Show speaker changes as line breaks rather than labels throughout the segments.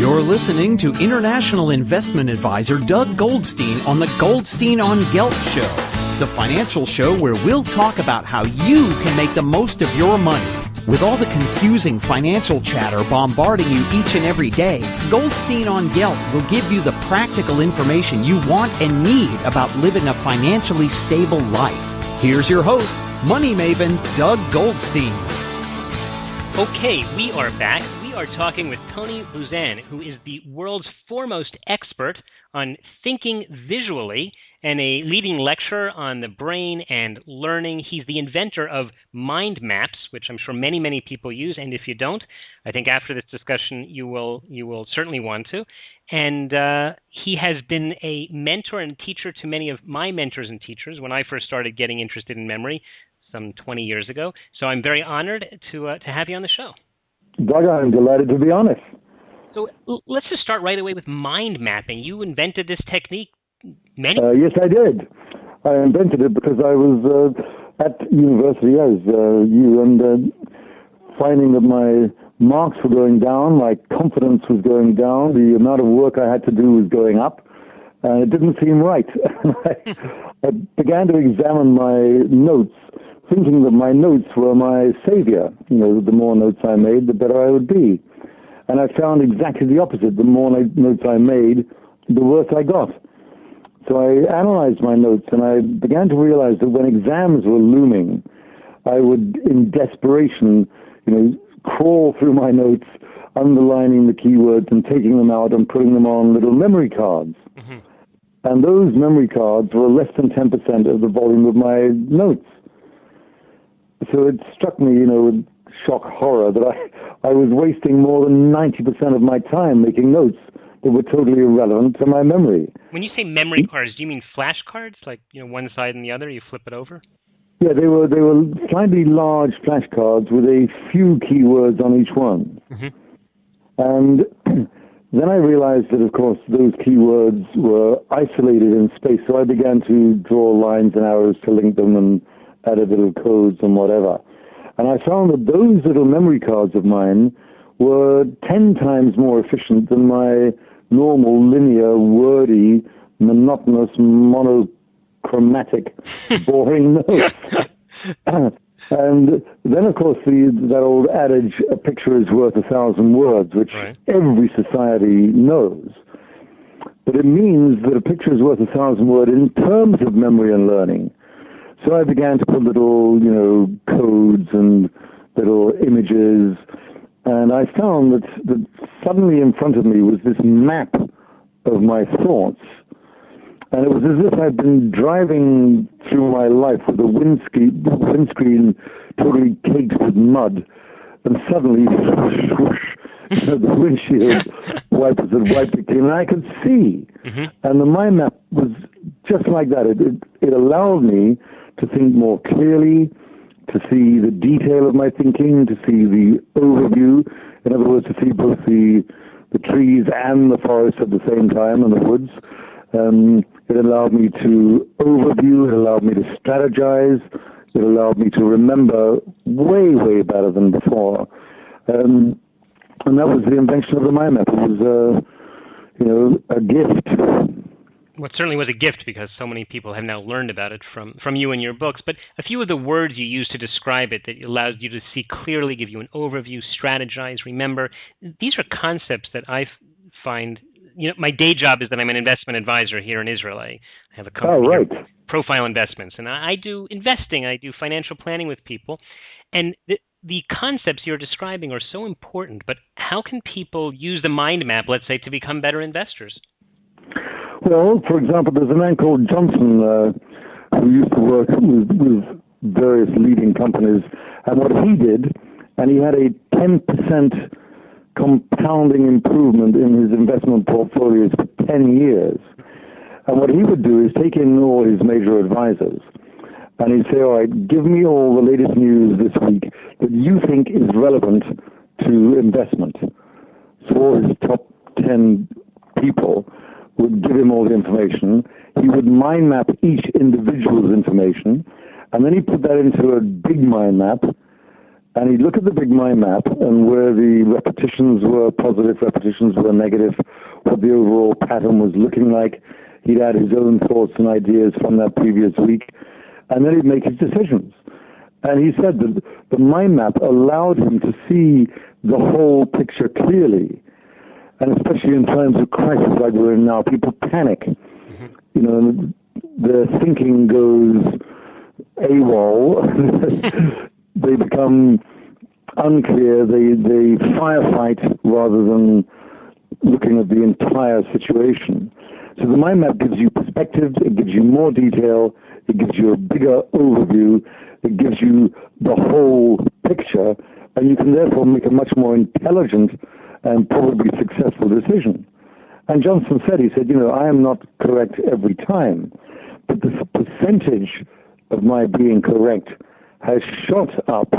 You're listening to international investment advisor Doug Goldstein on the Goldstein on Gelt show, the financial show where we'll talk about how you can make the most of your money. With all the confusing financial chatter bombarding you each and every day, Goldstein on Gelt will give you the practical information you want and need about living a financially stable life. Here's your host, money maven Doug Goldstein.
Okay, we are back. We are talking with Tony Buzan, who is the world's foremost expert on thinking visually and a leading lecturer on the brain and learning. He's the inventor of mind maps, which I'm sure many people use. And if you don't, I think after this discussion, you will certainly want to. And he has been a mentor and teacher to many of my mentors and teachers when I first started getting interested in memory some 20 years ago. So I'm very honored to have you on the show.
Doug, I'm delighted to be honest.
So let's just start right away with mind mapping. You invented this technique
Yes, I did. I invented it because I was at university as you, and finding that my marks were going down, my confidence was going down, the amount of work I had to do was going up, and it didn't seem right. I began to examine my notes, thinking that my notes were my savior. You know, the more notes I made, the better I would be. And I found exactly the opposite. The more notes I made, the worse I got. So I analyzed my notes, and I began to realize that when exams were looming, I would, in desperation, crawl through my notes, underlining the keywords and taking them out and putting them on little memory cards. Mm-hmm. And those memory cards were less than 10% of the volume of my notes. So it struck me, with shock horror that I was wasting more than 90% of my time making notes that were totally irrelevant to my memory.
When you say memory cards, do you mean flashcards, like one side and the other, you flip it over?
Yeah, they were slightly large flashcards with a few keywords on each one. Mm-hmm. And then I realized that, of course, those keywords were isolated in space, so I began to draw lines and arrows to link them and added little codes and whatever. And I found that those little memory cards of mine were 10 times more efficient than my normal, linear, wordy, monotonous, monochromatic, boring notes. And then, of course, that old adage, a picture is worth 1,000 words, which right. Every society knows. But it means that a picture is worth 1,000 words in terms of memory and learning. So I began to put little, codes and little images, and I found that suddenly in front of me was this map of my thoughts. And it was as if I'd been driving through my life with the windscreen totally caked with mud, and suddenly, whoosh, the windshield wipers had wiped it clean, and I could see. Mm-hmm. And the mind map was just like that. It allowed me to think more clearly, to see the detail of my thinking, to see the overview. In other words, to see both the trees and the forest at the same time, and the woods. It allowed me to overview, it allowed me to strategize, it allowed me to remember way better than before. And that was the invention of the mind map. It was, a gift.
Well, it certainly was a gift because so many people have now learned about it from you and your books. But a few of the words you use to describe it that allows you to see clearly, give you an overview, strategize, remember, these are concepts that I find, my day job is that I'm an investment advisor here in Israel. I have a company, Profile Investments, and I do investing. I do financial planning with people. And the concepts you're describing are so important, but how can people use the mind map, let's say, to become better investors?
Well, for example, there's a man called Johnson who used to work with various leading companies, and what he did, and he had a 10% compounding improvement in his investment portfolios for 10 years. And what he would do is take in all his major advisors, and he'd say, all right, give me all the latest news this week that you think is relevant to investment. So all his top 10 people would give him all the information. He would mind map each individual's information, and then he put that into a big mind map, And he'd look at the big mind map and where the repetitions were positive, repetitions were negative, what the overall pattern was looking like. He'd add his own thoughts and ideas from that previous week, and then he'd make his decisions. And he said that the mind map allowed him to see the whole picture clearly. And especially in times of crisis like we're in now, people panic. Mm-hmm. You know, and their thinking goes AWOL. They become unclear. They firefight rather than looking at the entire situation. So the mind map gives you perspective. It gives you more detail. It gives you a bigger overview. It gives you the whole picture, and you can therefore make a much more intelligent and probably successful decision. And Johnson said, you know, I am not correct every time, but the percentage of my being correct has shot up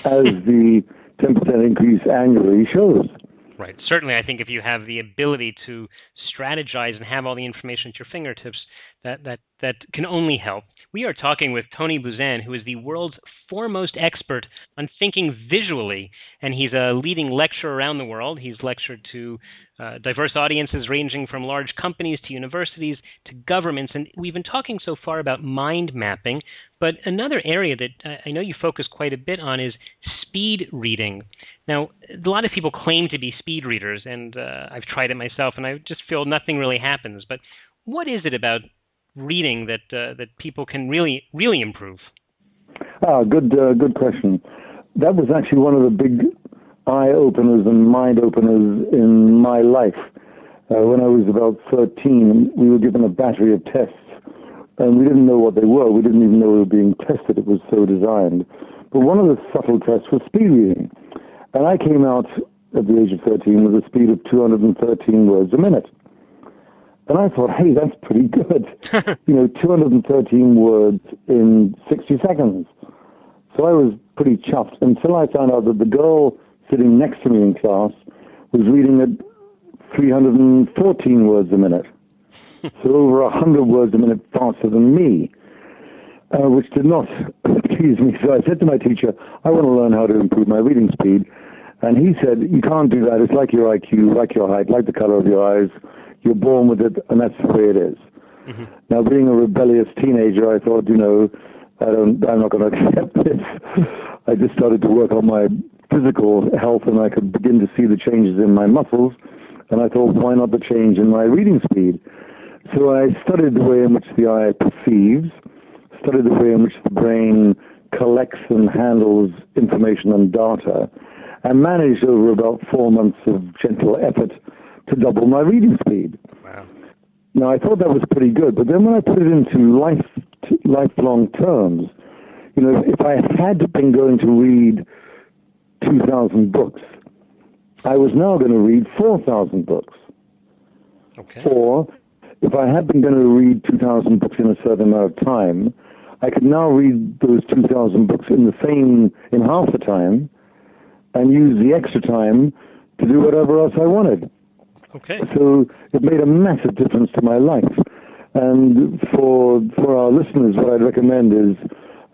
as the 10% increase annually shows.
Right. Certainly, I think if you have the ability to strategize and have all the information at your fingertips, that can only help. We are talking with Tony Buzan, who is the world's foremost expert on thinking visually, and he's a leading lecturer around the world. He's lectured to diverse audiences ranging from large companies to universities to governments, and we've been talking so far about mind mapping, but another area that I know you focus quite a bit on is speed reading. Now, a lot of people claim to be speed readers, and I've tried it myself, and I just feel nothing really happens. But what is it about reading that people can really improve?
Good question. That was actually one of the big eye-openers and mind-openers in my life. When I was about 13, we were given a battery of tests, and we didn't know what they were. We didn't even know we were being tested. It was so designed. But one of the subtle tests was speed reading. And I came out at the age of 13 with a speed of 213 words a minute. And I thought, hey, that's pretty good. 213 words in 60 seconds. So I was pretty chuffed until I found out that the girl sitting next to me in class was reading at 314 words a minute. So over 100 words a minute faster than me, which did not please me. So I said to my teacher, I want to learn how to improve my reading speed. And he said, you can't do that. It's like your IQ, like your height, like the color of your eyes. You're born with it, and that's the way it is. Mm-hmm. Now, being a rebellious teenager, I thought, I'm not going to accept this. I just started to work on my physical health, and I could begin to see the changes in my muscles. And I thought, why not the change in my reading speed? So I studied the way in which the eye perceives, studied the way in which the brain collects and handles information and data, and managed over about 4 months of gentle effort to double my reading speed.
Wow.
Now, I thought that was pretty good, but then when I put it into lifelong terms, if I had been going to read 2,000 books, I was now going to read 4,000 books.
Okay.
Or if I had been going to read 2,000 books in a certain amount of time, I could now read those 2,000 books in half the time, and use the extra time to do whatever else I wanted.
Okay.
So it made a massive difference to my life. And for our listeners, what I'd recommend is,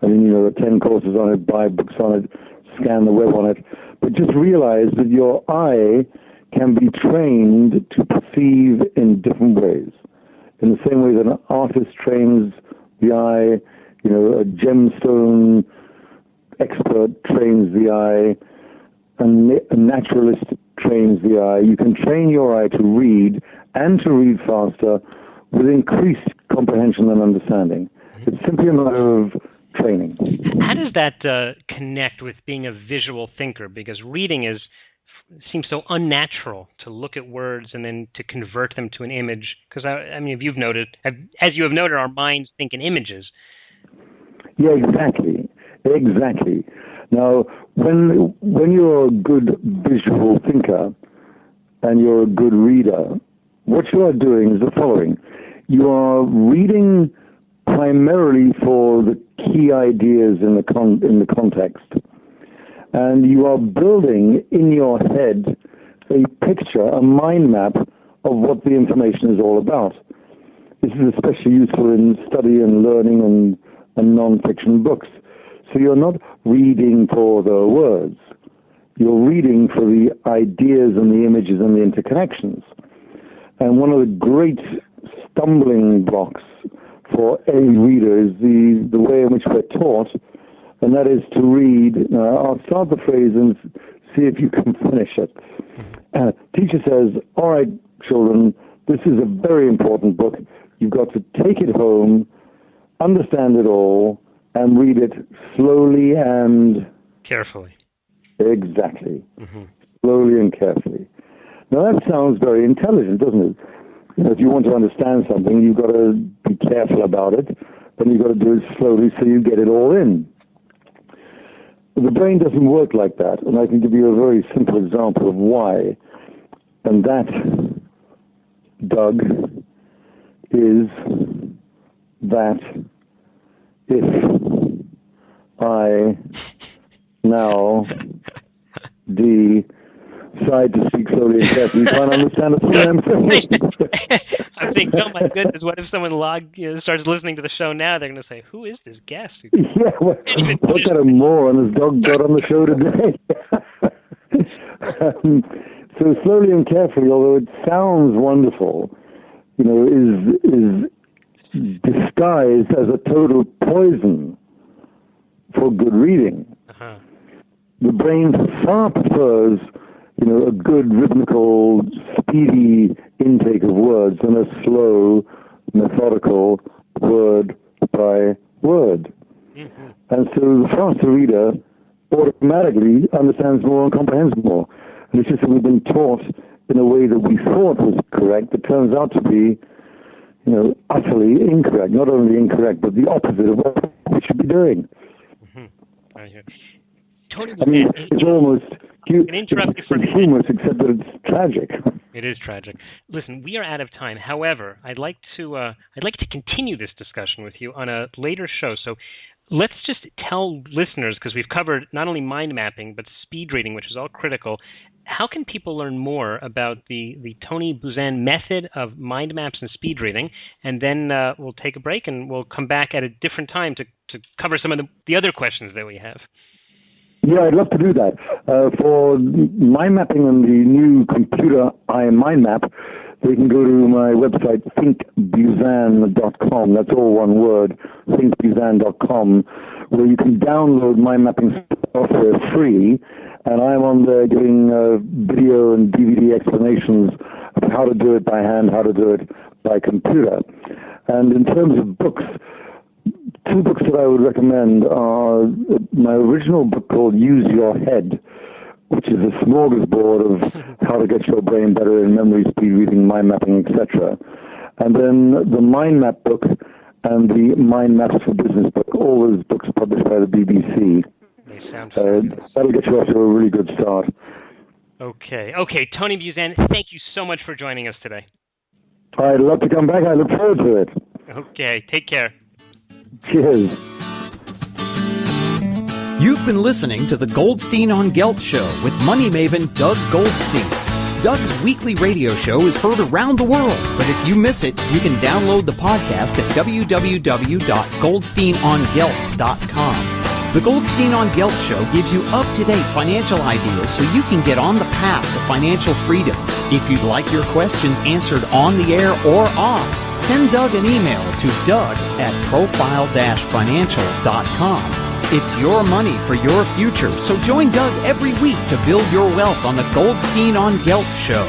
there are 10 courses on it, buy books on it, scan the web on it, but just realize that your eye can be trained to perceive in different ways. In the same way that an artist trains the eye, a gemstone expert trains the eye, and a naturalist trains the eye. You can train your eye to read and to read faster with increased comprehension and understanding. It's simply a matter of training.
How does that connect with being a visual thinker? Because reading seems so unnatural to look at words and then to convert them to an image. Because if you've noted, as you have noted, our minds think in images.
Yeah, exactly. Now, when you're a good visual thinker and you're a good reader, what you are doing is the following. You are reading primarily for the key ideas in the context, and you are building in your head a picture, a mind map of what the information is all about. This is especially useful in study and learning and non-fiction books. So you're not reading for the words. You're reading for the ideas and the images and the interconnections. And one of the great stumbling blocks for a reader is the way in which we're taught, and that is to read. Now, I'll start the phrase and see if you can finish it. Teacher says, all right, children, this is a very important book. You've got to take it home, understand it all, and read it slowly and...
carefully.
Exactly. Slowly and carefully. Now, that sounds very intelligent, doesn't it? You know, if you want to understand something, you've got to be careful about it, then you've got to do it slowly so you get it all in. But the brain doesn't work like that, and I can give you a very simple example of why. And that, Doug, is that if I now decide to speak slowly and carefully, you can't understand a thing I'm saying.
I'm thinking, oh my goodness, what if someone starts listening to the show now? They're going to say, who is this guest?
Yeah, what kind of moron has Doug got on the show today? So slowly and carefully, although it sounds wonderful, you know, is disguised as a total poison for good reading. The brain far prefers, you know, a good rhythmical, speedy intake of words than a slow, methodical, word by word. And so the faster reader automatically understands more and comprehends more. And it's just that we've been taught in a way that we thought was correct that turns out to be, you know, utterly incorrect. Not only incorrect, but the opposite of what we should be doing.
Tony,
I mean, it's almost humorous, except that it's tragic.
It is tragic. Listen, we are out of time. However, I'd like to continue this discussion with you on a later show. So let's just tell listeners, because we've covered not only mind mapping but speed reading, which is all critical. How can people learn more about the Tony Buzan method of mind maps and speed reading? And then we'll take a break and we'll come back at a different time to cover some of the other questions that we have.
Yeah, I'd love to do that. For mind mapping and the new computer eye mind map, they can go to my website, thinkbuzan.com. That's all one word, thinkbuzan.com, where you can download mind mapping software free. And I'm on there giving video and DVD explanations of how to do it by hand, how to do it by computer. And in terms of books, two books that I would recommend are my original book called Use Your Head, which is a smorgasbord of how to get your brain better in memory, speed reading, mind mapping, etc. And then the Mind Map book and the Mind Maps for Business book, all those books published by the BBC. That'll get you off to a really good start.
Okay, Tony Buzan, thank you so much for joining us today.
I'd love to come back. I look forward to it.
Okay, take care.
Cheers.
You've been listening to the Goldstein on Gelt show with money maven Doug Goldstein. Doug's weekly radio show is heard around the world, but if you miss it, you can download the podcast at www.goldsteinongelt.com. The Goldstein on Gelt show gives you up-to-date financial ideas so you can get on the path to financial freedom. If you'd like your questions answered on the air or off, send Doug an email to doug@profile-financial.com. It's your money for your future, so join Doug every week to build your wealth on the Goldstein on Gelt show.